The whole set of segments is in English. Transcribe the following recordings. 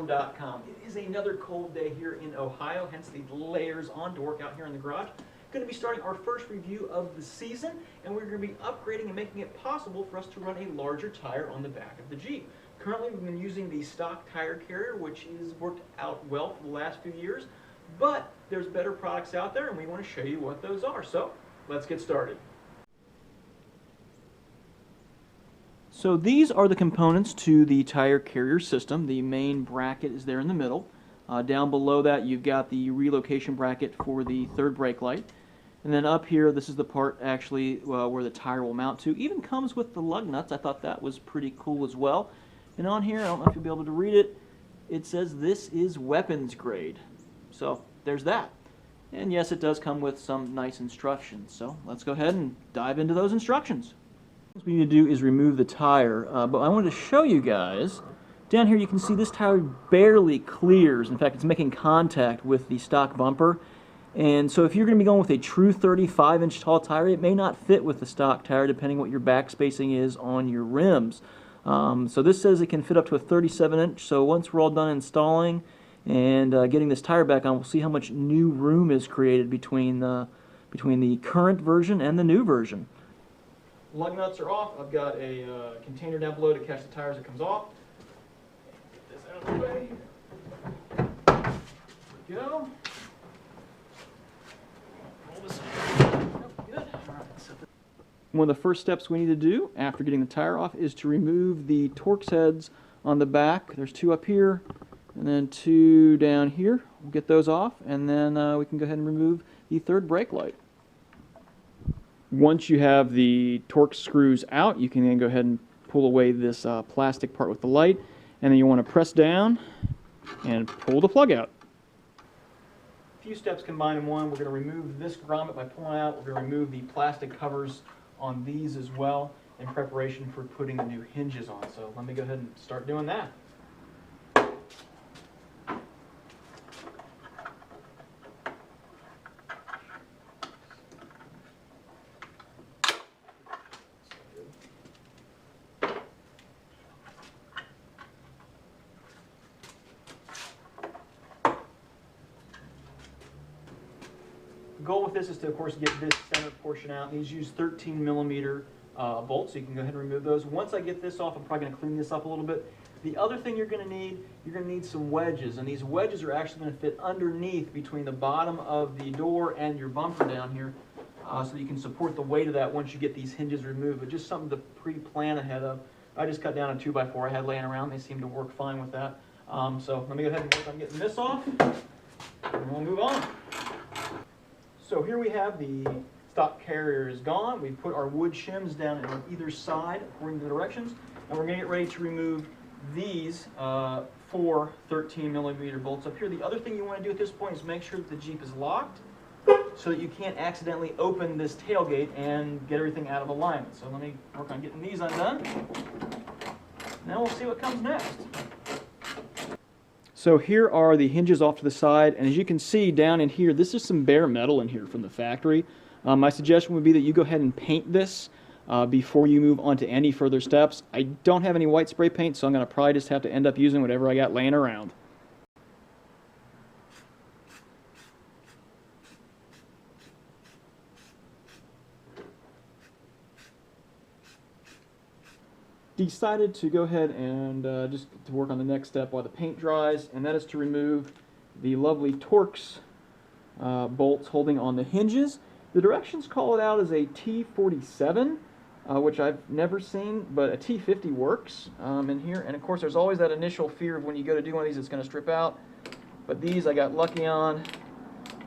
WranglerForum.com. It is another cold day here in Ohio, hence the layers on to work out here in the garage. Going to be starting our first review of the season, and we're going to be upgrading and making it possible for us to run a larger tire on the back of the Jeep. Currently, we've been using the stock tire carrier, which has worked out well for the last few years, but there's better products out there, and we want to show you what those are. So, let's get started. So these are the components to the tire carrier system. The main bracket is there in the middle. Down below that you've got the relocation bracket for the third brake light. And then up here, this is the part actually where the tire will mount to. Even comes with the lug nuts. I thought that was pretty cool as well. And on here, I don't know if you'll be able to read it, it says this is weapons grade. So there's that. And yes, it does come with some nice instructions. So let's go ahead and dive into those instructions. What we need to do is remove the tire, but I wanted to show you guys, down here you can see this tire barely clears. In fact, it's making contact with the stock bumper, and so if you're going to be going with a true 35-inch tall tire, it may not fit with the stock tire depending what your back spacing is on your rims. So this says it can fit up to a 37-inch, so once we're all done installing and getting this tire back on, we'll see how much new room is created between the current version and the new version. Lug nuts are off. I've got a container down below to catch the tires that comes off. Get this out of the way. There we go. Roll this in. Oh, good. All right, one of the first steps we need to do after getting the tire off is to remove the Torx heads on the back. There's two up here and then two down here. We'll get those off, and then we can go ahead and remove the third brake light. Once you have the Torx screws out, you can then go ahead and pull away this plastic part with the light, and then you want to press down and pull the plug out. A few steps combined in one. We're going to remove this grommet by pulling out. We're going to remove the plastic covers on these as well in preparation for putting the new hinges on. So let me go ahead and start doing that. The goal with this is to, of course, get this center portion out. These use 13mm bolts, so you can go ahead and remove those. Once I get this off, I'm probably going to clean this up a little bit. The other thing you're going to need some wedges, and these wedges are actually going to fit underneath between the bottom of the door and your bumper down here, so you can support the weight of that once you get these hinges removed. But just something to pre-plan ahead of. I just cut down a 2x4 I had laying around. They seem to work fine with that. So let me go ahead and work on getting this off, and we'll move on. So here we have the stock carrier is gone. We've put our wood shims down on either side according to the directions, and we're going to get ready to remove these four 13mm bolts up here. The other thing you want to do at this point is make sure that the Jeep is locked so that you can't accidentally open this tailgate and get everything out of alignment. So let me work on getting these undone. Now we'll see what comes next. So here are the hinges off to the side, and as you can see down in here, this is some bare metal in here from the factory. My suggestion would be that you go ahead and paint this before you move on to any further steps. I don't have any white spray paint, so I'm going to probably just have to end up using whatever I got laying around. Decided to go ahead and just to work on the next step while the paint dries, and that is to remove the lovely Torx bolts holding on the hinges. The directions call it out as a T47, which I've never seen, but a T50 works in here. And of course there's always that initial fear of when you go to do one of these it's going to strip out, but these I got lucky on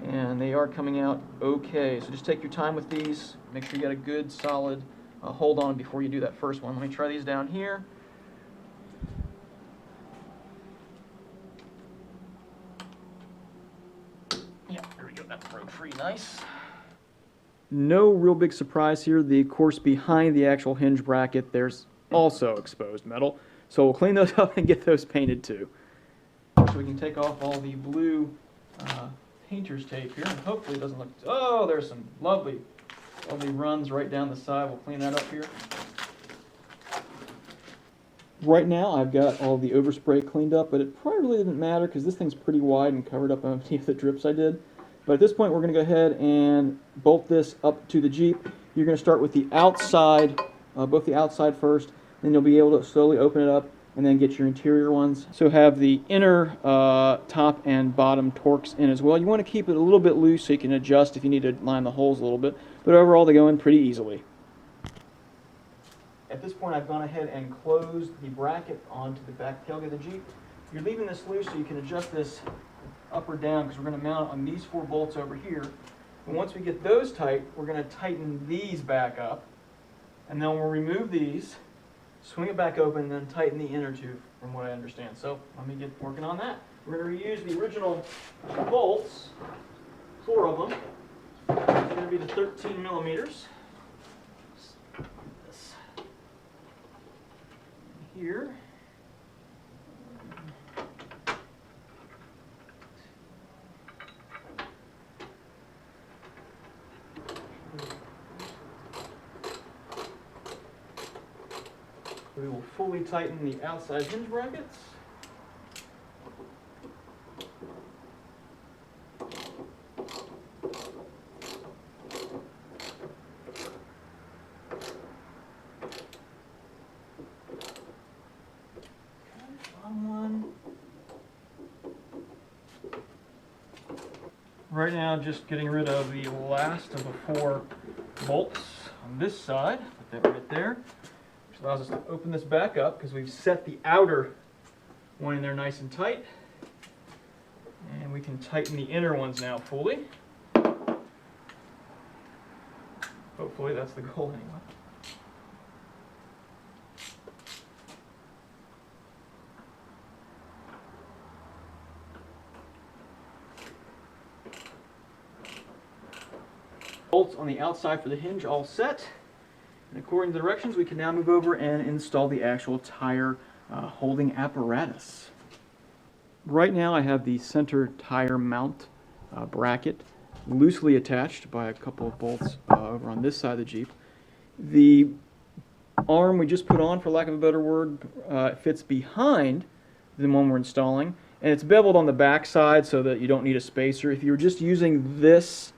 and they are coming out okay. So just take your time with these, make sure you got a good solid hold on before you do that first one. Let me try these down here. Yeah, there we go. That broke free nice. No real big surprise here. Of course, behind the actual hinge bracket, there's also exposed metal. So we'll clean those up and get those painted too. So we can take off all the blue painter's tape here, and hopefully it doesn't look... Oh, there's some lovely runs right down the side. We'll clean that up here. Right now I've got all the overspray cleaned up, but it probably really didn't matter because this thing's pretty wide and covered up underneath the drips I did. But at this point we're going to go ahead and bolt this up to the Jeep. You're going to start with the outside, both the outside first, then you'll be able to slowly open it up and then get your interior ones. So have the inner top and bottom Torx in as well. You want to keep it a little bit loose so you can adjust if you need to line the holes a little bit, but overall they go in pretty easily. At this point I've gone ahead and closed the bracket onto the back tailgate of the Jeep. You're leaving this loose so you can adjust this up or down because we're going to mount it on these 4 bolts over here. And once we get those tight, we're going to tighten these back up, and then we'll remove these, swing it back open, and then tighten the inner 2 from what I understand. So let me get working on that. We're going to reuse the original bolts, 4 of them. It's going to be the 13 millimeters. This here. We will fully tighten the outside hinge brackets. Right now, just getting rid of the last of the 4 bolts on this side. Put that right there. Which allows us to open this back up because we've set the outer one in there nice and tight. And we can tighten the inner ones now fully. Hopefully that's the goal anyway. Bolts on the outside for the hinge all set. And according to the directions, we can now move over and install the actual tire holding apparatus. Right now I have the center tire mount bracket loosely attached by a couple of bolts over on this side of the Jeep. The arm we just put on, for lack of a better word, fits behind the one we're installing, and it's beveled on the back side so that you don't need a spacer. If you're just using this,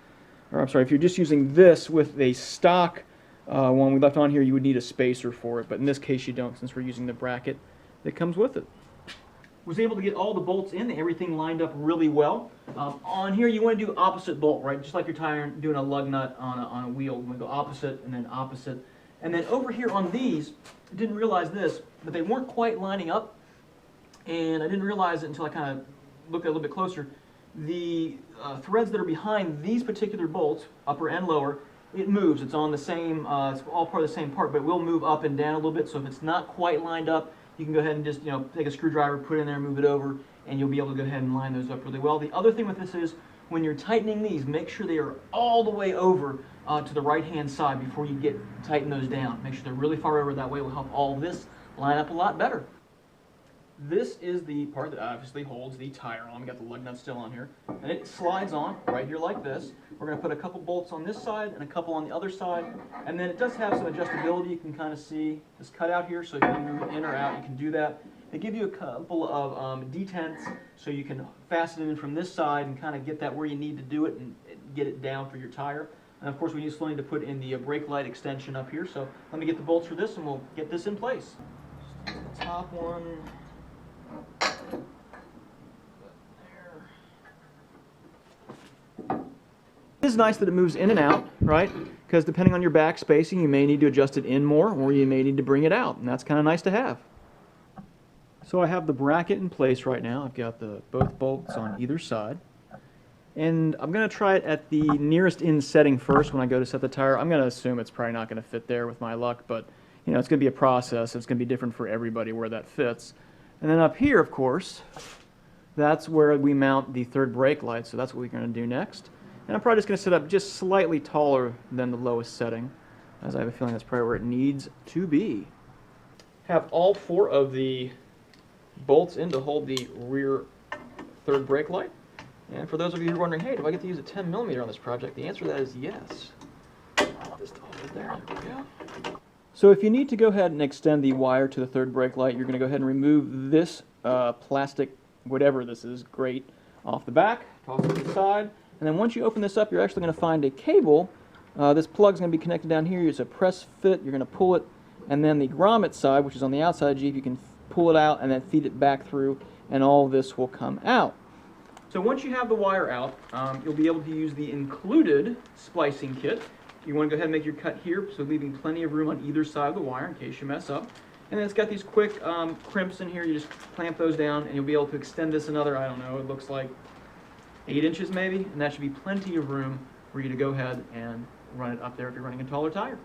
if you're just using this with a stock one we left on here, you would need a spacer for it, but in this case you don't, since we're using the bracket that comes with it. Was able to get all the bolts in, everything lined up really well. On here you want to do opposite bolt, right? Just like you're doing a lug nut on a wheel. You want to go opposite and then opposite. And then over here on these, I didn't realize this, but they weren't quite lining up, and I didn't realize it until I kind of looked at it a little bit closer. The threads that are behind these particular bolts, upper and lower, it moves. It's on the same, it's all part of the same part, but it will move up and down a little bit. So if it's not quite lined up, you can go ahead and just, take a screwdriver, put it in there, move it over, and you'll be able to go ahead and line those up really well. The other thing with this is, when you're tightening these, make sure they are all the way over to the right-hand side before you tighten those down. Make sure they're really far over. That way it will help all this line up a lot better. This is the part that obviously holds the tire on. We got the lug nut still on here, and it slides on right here like this. We're going to put a couple bolts on this side and a couple on the other side, and then it does have some adjustability. You can kind of see this cutout here, so if you move in or out, you can do that. They give you a couple of detents, so you can fasten it in from this side and kind of get that where you need to do it and get it down for your tire. And of course, we still need to put in the brake light extension up here. So let me get the bolts for this, and we'll get this in place. Just the top one. It is nice that it moves in and out, right? Because depending on your back spacing, you may need to adjust it in more, or you may need to bring it out, and that's kind of nice to have. So I have the bracket in place right now. I've got both bolts on either side, and I'm going to try it at the nearest in setting first when I go to set the tire. I'm going to assume it's probably not going to fit there with my luck, but it's going to be a process. It's going to be different for everybody where that fits. And then up here, of course, that's where we mount the third brake light, so that's what we're going to do next. And I'm probably just going to set up just slightly taller than the lowest setting, as I have a feeling that's probably where it needs to be. Have all 4 of the bolts in to hold the rear third brake light. And for those of you who are wondering, hey, do I get to use a 10mm on this project? The answer to that is yes. Just hold it there. There we go. So if you need to go ahead and extend the wire to the third brake light, you're going to go ahead and remove this plastic, whatever this is, grate off the back, toss it to the side, and then once you open this up, you're actually going to find a cable. This plug's going to be connected down here. It's a press fit. You're going to pull it, and then the grommet side, which is on the outside of the Jeep, you can pull it out and then feed it back through, and all this will come out. So once you have the wire out, you'll be able to use the included splicing kit. You want to go ahead and make your cut here, so leaving plenty of room on either side of the wire in case you mess up. And then it's got these quick crimps in here. You just clamp those down, and you'll be able to extend this another, I don't know, it looks like 8 inches maybe, and that should be plenty of room for you to go ahead and run it up there if you're running a taller tire.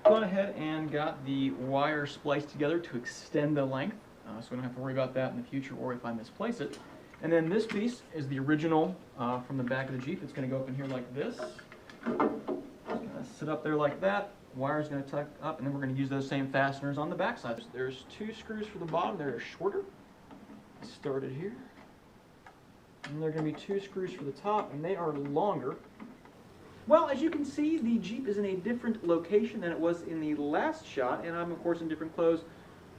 Gone ahead and got the wire spliced together to extend the length, so we don't have to worry about that in the future or if I misplace it. And then this piece is the original from the back of the Jeep. It's going to go up in here like this. Sit up there like that, wire's going to tuck up, and then we're going to use those same fasteners on the back side. There's 2 screws for the bottom. They're shorter. Started here. And there are going to be 2 screws for the top, and they are longer. Well, as you can see, the Jeep is in a different location than it was in the last shot, and I'm of course in different clothes,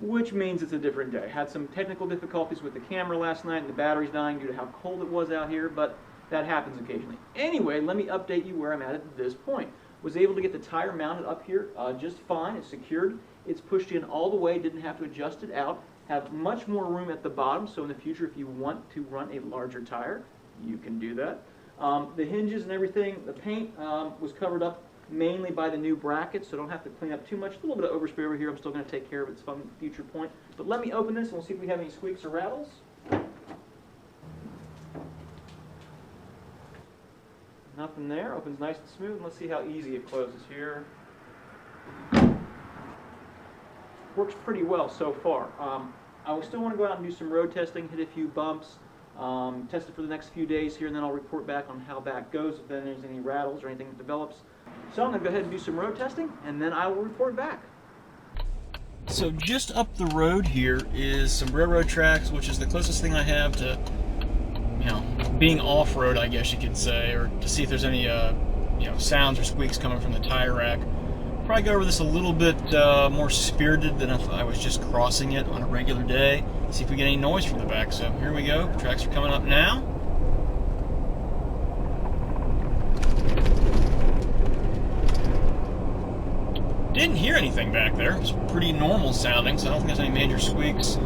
which means it's a different day. Had some technical difficulties with the camera last night, and the battery's dying due to how cold it was out here, but that happens occasionally. Anyway, let me update you where I'm at this point. Was able to get the tire mounted up here just fine. It's secured. It's pushed in all the way. Didn't have to adjust it out. Have much more room at the bottom, so in the future if you want to run a larger tire, you can do that. The hinges and everything, the paint was covered up mainly by the new brackets, so don't have to clean up too much. A little bit of overspray over here. I'm still going to take care of it at some future point. But let me open this and we'll see if we have any squeaks or rattles. Nothing there. Opens nice and smooth. And let's see how easy it closes here. Works pretty well so far. I will still want to go out and do some road testing, hit a few bumps, test it for the next few days here, and then I'll report back on how that goes, if then there's any rattles or anything that develops. So I'm going to go ahead and do some road testing, and then I will report back. So just up the road here is some railroad tracks, which is the closest thing I have to, you know, being off-road, I guess you could say, or to see if there's any, you know, sounds or squeaks coming from the tire rack. Probably go over this a little bit more spirited than if I was just crossing it on a regular day. See if we get any noise from the back. So here we go. Tracks are coming up now. Didn't hear anything back there. It's pretty normal sounding, so I don't think there's any major squeaks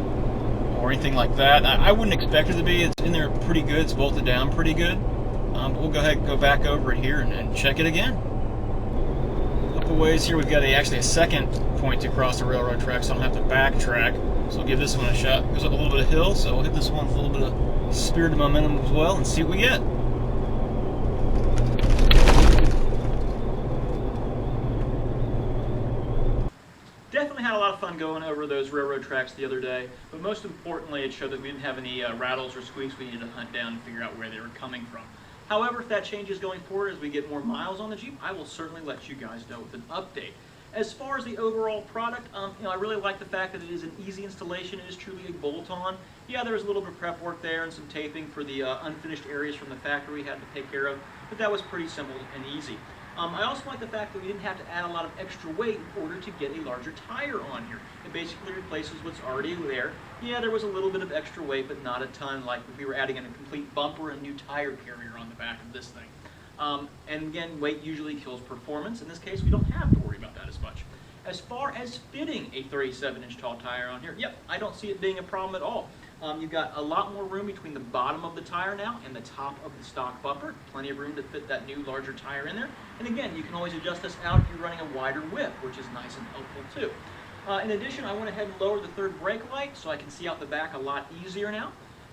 or anything like that. I wouldn't expect it to be. It's in there pretty good. It's bolted down pretty good. But we'll go ahead and go back over it here and check it again. A ways here, we've got actually a second point to cross the railroad track, so I don't have to backtrack. So we'll give this one a shot. It goes up a little bit of hill, so we'll hit this one for a little bit of spirited momentum as well and see what we get. Definitely had a lot of fun going over those railroad tracks the other day, but most importantly it showed that we didn't have any rattles or squeaks we needed to hunt down and figure out where they were coming from. However, if that changes going forward as we get more miles on the Jeep, I will certainly let you guys know with an update. As far as the overall product, you know, I really like the fact that it is an easy installation. It is truly a bolt-on. Yeah, there was a little bit of prep work there and some taping for the unfinished areas from the factory we had to take care of, but that was pretty simple and easy. I also like the fact that we didn't have to add a lot of extra weight in order to get a larger tire on here. It basically replaces what's already there. Yeah, there was a little bit of extra weight, but not a ton, like if we were adding in a complete bumper and new tire carrier on the back of this thing. And again, weight usually kills performance. In this case, we don't have to worry about that as much. As far as fitting a 37-inch tall tire on here, yep, I don't see it being a problem at all. You've got a lot more room between the bottom of the tire now and the top of the stock bumper. Plenty of room to fit that new larger tire in there. And again, you can always adjust this out if you're running a wider width, which is nice and helpful too. In addition, I went ahead and lowered the third brake light so I can see out the back a lot easier now.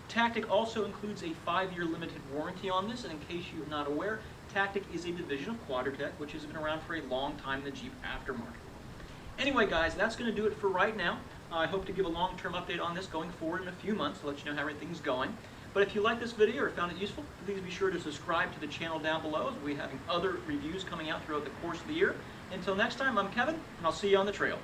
Tactik also includes a 5-year limited warranty on this, and in case you're not aware, Tactik is a division of Quadratech, which has been around for a long time in the Jeep aftermarket. Anyway guys, that's going to do it for right now. I hope to give a long-term update on this going forward in a few months to let you know how everything's going. But if you like this video or found it useful, please be sure to subscribe to the channel down below as we'll be having other reviews coming out throughout the course of the year. Until next time, I'm Kevin, and I'll see you on the trail.